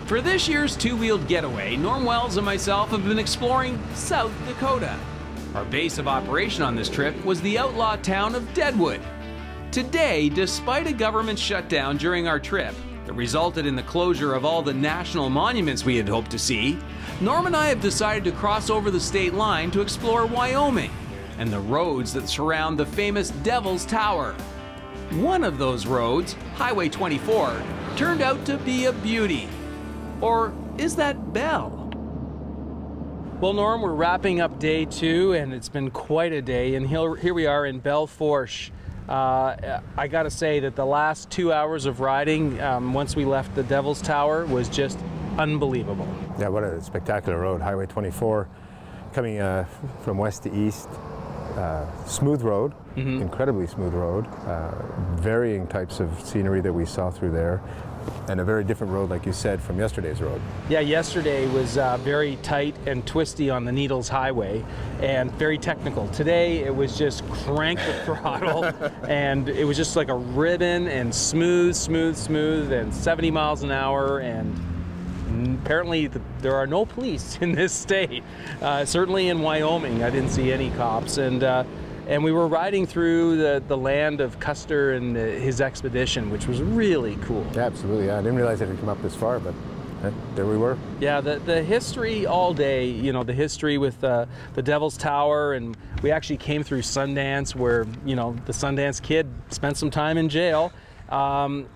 For this year's two-wheeled getaway, Norm Wells and myself have been exploring South Dakota. Our base of operation on this trip was the outlaw town of Deadwood. Today, despite a government shutdown during our trip that resulted in the closure of all the national monuments we had hoped to see, Norm and I have decided to cross over the state line to explore Wyoming and the roads that surround the famous Devil's Tower. One of those roads, Highway 24, turned out to be a beauty. Or is that Belle? Well, Norm, we're wrapping up day 2, and it's been quite a day, and here we are in Belle Fourche. I gotta say that the last 2 hours of riding, once we left the Devil's Tower, was just unbelievable. Yeah, what a spectacular road. Highway 24, coming from west to east. Smooth road, incredibly smooth road. Varying types of scenery that we saw through there. And a very different road, like you said, from yesterday's road. Yeah, yesterday was very tight and twisty on the Needles Highway and very technical. Today it was just crank the throttle and it was just like a ribbon and smooth, smooth, smooth, and 70 miles an hour, and apparently there are no police in this state. Certainly in Wyoming, I didn't see any cops. And we were riding through the land of Custer and his expedition, which was really cool. Yeah, absolutely. Yeah, I didn't realize it had come up this far, but there we were. Yeah, the history all day, you know, the history with the Devil's Tower, and we actually came through Sundance, where, you know, the Sundance Kid spent some time in jail. And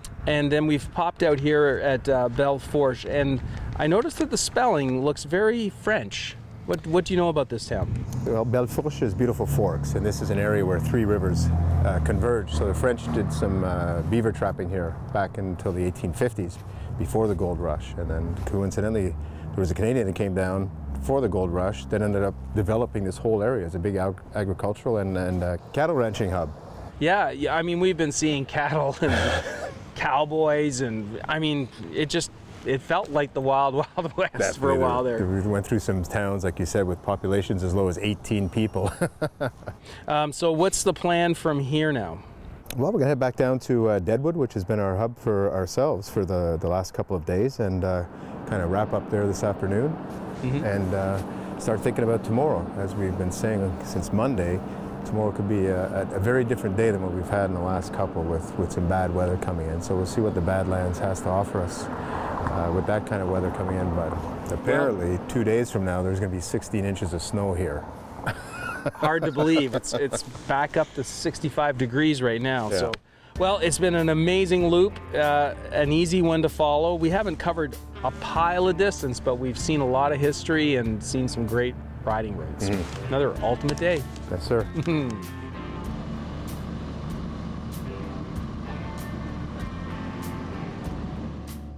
then we've popped out here at Belle Fourche, and I noticed that the spelling looks very French. What do you know about this town? Well, Belle Fourche is beautiful forks, and this is an area where 3 rivers converge. So the French did some beaver trapping here back until the 1850s, before the gold rush. And then coincidentally, there was a Canadian that came down for the gold rush that ended up developing this whole area as a big agricultural and cattle ranching hub. Yeah, I mean, we've been seeing cattle and cowboys, and I mean, it felt like the Wild Wild West. Definitely, for a while there. We went through some towns, like you said, with populations as low as 18 people. So what's the plan from here now? Well, we're going to head back down to Deadwood, which has been our hub for ourselves for the last couple of days, and kind of wrap up there this afternoon, and start thinking about tomorrow. As we've been saying since Monday, tomorrow could be a very different day than what we've had in the last couple, with some bad weather coming in. So we'll see what the Badlands has to offer us with that kind of weather coming in. But apparently 2 days from now, there's going to be 16 inches of snow here. Hard to believe. It's back up to 65 degrees right now. Yeah. So, well, it's been an amazing loop, an easy one to follow. We haven't covered a pile of distance, but we've seen a lot of history and seen some great riding roads. Another ultimate day. Yes, sir.